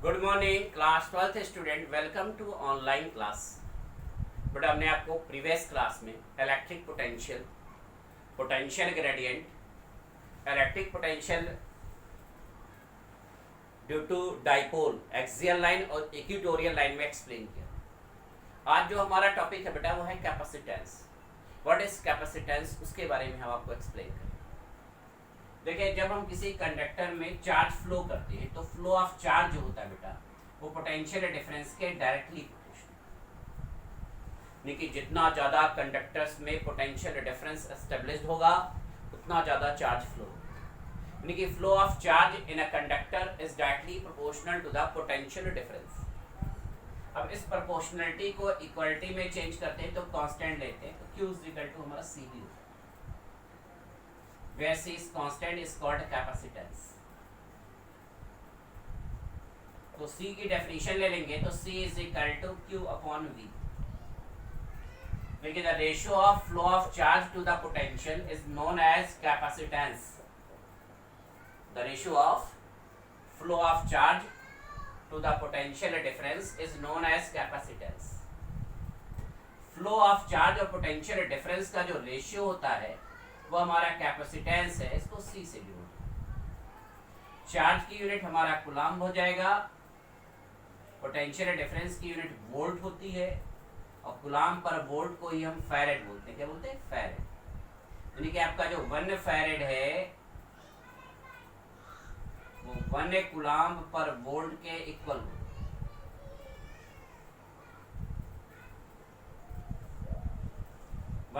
Good morning class 12th student, welcome to online class. बेटा हमने आपको प्रीवियस क्लास में electric potential, potential gradient, electric potential due to dipole, axial line और equatorial line में explain किया। आज जो हमारा टॉपिक है बेटा वो है कैपेसिटेंस। व्हाट इज कैपेसिटेंस, उसके बारे में हम आपको एक्सप्लेन करेंगे। देखिए, जब हम किसी कंडक्टर में चार्ज फ्लो करते हैं तो फ्लो ऑफ चार्ज जो होता है बेटा वो पोटेंशियल डिफरेंस के डायरेक्टली प्रोपोर्शनल, यानी कि जितना ज़्यादा कंडक्टर्स में पोटेंशियल डिफरेंस एस्टेब्लिश्ड होगा उतना ज़्यादा चार्ज फ्लो होगा, यानी कि flow of charge in a conductor is directly proportional to the potential difference. अब इस प्रोपोर्शनलिटी को इक्वलिटी में चेंज करते हैं तो कांस्टेंट लेते हैं, तो Q इज इक्वल टू हमारा C भी होता है, where C is constant is called capacitance। तो C की डेफिनेशन ले लेंगे तो C is equal to Q upon V, because the ratio of flow of charge to the potential is known as capacitance। The ratio of flow of charge to the potential difference is known as capacitance। flow of charge और potential difference का जो ratio होता है वो हमारा capacitance है, इसको C से डिनोट। चार्ज की यूनिट हमारा कूलम्ब हो जाएगा, पोटेंशियल डिफरेंस की यूनिट वोल्ट होती है और कूलम्ब पर वोल्ट को ही हम फैरेड बोलते हैं। क्या बोलते हैं? फैरेड। यानी कि आपका जो 1 फैरेड है वो 1 कूलम्ब पर वोल्ट के इक्वल होगा।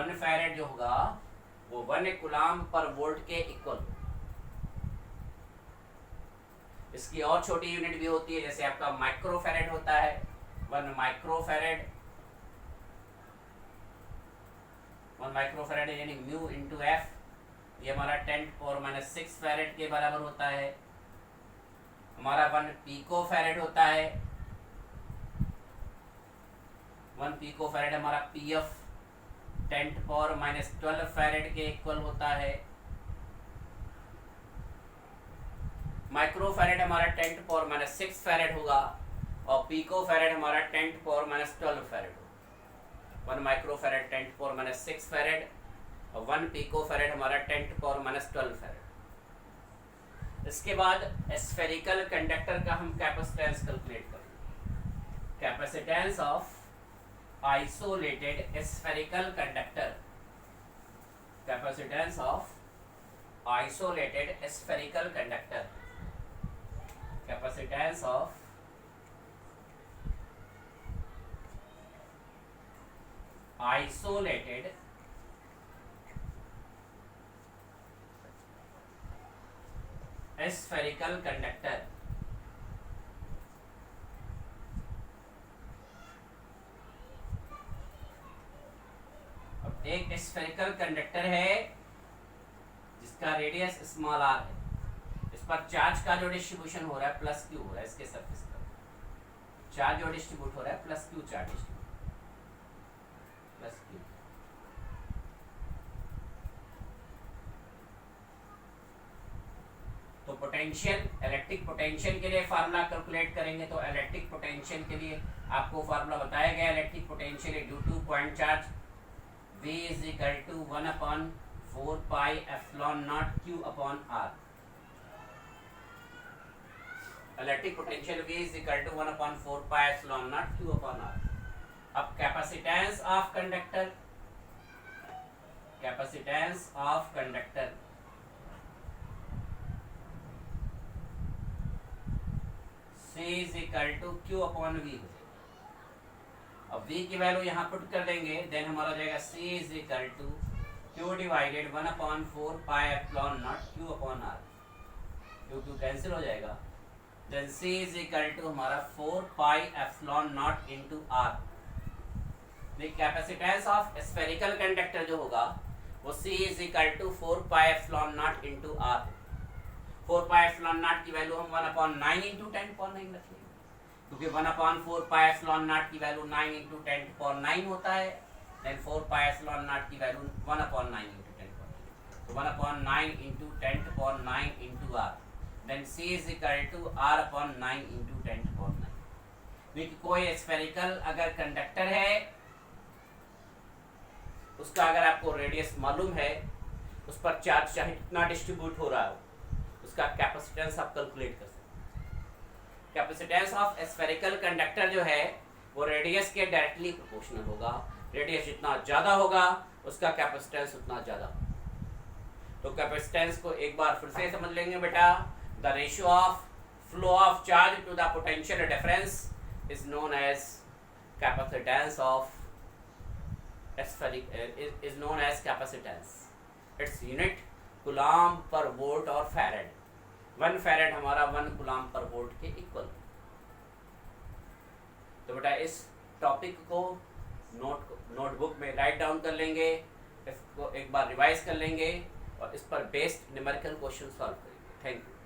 1 फैरेड जो होगा वो 1 कूलम्ब पर वोल्ट के इक्वल। इसकी और छोटी यूनिट भी होती है, जैसे आपका माइक्रोफैरेड होता है। 1 माइक्रोफैरेड यानी म्यू इंटू एफ, ये हमारा 10⁻⁶ फैरेड के बराबर होता है। हमारा 1 पिकोफैरेड होता है। 1 पिकोफैरेड हमारा पीएफ 10⁻12 फैरेड के इक्वल होता है। माइक्रोफैरेड हमारा 10⁻⁶ फैरेड होगा और पिकोफैरेड हमारा 10⁻12 फैरेड होगा। 1 माइक्रोफैरेड 10⁻⁶ फैरेड और 1 पिकोफैरेड हमारा 10⁻12 फैरेड। इसके बाद स्फेरिकल कंडक्टर का हम कैपेसिटेंस कैलकुलेट करेंगे। Capacitance of isolated spherical conductor, capacitance of isolated spherical conductor, capacitance of isolated spherical conductor। एक स्फेरिकल कंडक्टर है जिसका रेडियस स्मॉल r है। इस पर चार्ज का जो डिस्ट्रीब्यूशन हो रहा है प्लस Q हो रहा है। इसके सरफेस पर चार्ज जो डिस्ट्रीब्यूट हो रहा है plus Q charge distribute plus Q। तो पोटेंशियल, इलेक्ट्रिक पोटेंशियल के लिए फार्मूला कैलकुलेट करेंगे तो इलेक्ट्रिक पोटेंशियल के लिए आपको फार्मूला बताया गया। Electric potential due two point charge V is equal to 1/4 pi epsilon naught Q upon R। Electric potential V is equal to 1/4 pi epsilon naught Q upon R। अब capacitance of conductor, capacitance of conductor C is equal to Q upon V। अब V की value यहाँ put कर देंगे, then हमारा जाएगा C is equal to Q divided 1/4 pi epsilon naught Q upon R। Q cancel हो जाएगा, then C is equal to हमारा 4 pi epsilon naught into R। Capacitance of spherical conductor जो होगा वो C is equal to 4 pi epsilon naught into R। 4 pi epsilon naught की value हम 1/9 into 10⁻9 रखेंगे, क्योंकि 1/4 पाई एप्सिलॉन नॉट की value 9 into 10⁻9 होता है। देन 4 पाई एप्सिलॉन नॉट की वैल्यू 1/9 इंटू 10⁻9, तो 1/9 into 10⁻9 into R then C is equal to R upon 9 into 10 upon 9। क्योंकि कोई स्फेरिकल अगर कंडक्टर है, उसका अगर आपको रेडियस मालूम है, उस पर चार्ज चाहे कितना डिस्ट्रीब्यूट हो रहा हो, उसका कैपेसिटेंस आप कैलकुलेट कर सकते हैं। कैपेसिटेंस ऑफ स्फेरिकल कंडक्टर जो है वो रेडियस के डायरेक्टली प्रोपोर्शनल होगा। रेडियस जितना ज़्यादा होगा उसका कैपेसिटेंस उतना ज़्यादा होगा। तो कैपेसिटेंस को एक बार फिर से समझ लेंगे बेटा। The ratio of flow of charge to the potential difference is known as capacitance of is known as capacitance. Its unit coulomb पर वोल्ट और फैरेड। 1 फैरेड हमारा 1 कूलाम पर वोल्ट के इक्वल। तो बेटा इस टॉपिक को नोटबुक में राइट डाउन कर लेंगे, इसको एक बार रिवाइज कर लेंगे और इस पर बेस्ड न्यूमेरिकल क्वेश्चन सॉल्व करेंगे। Thank you.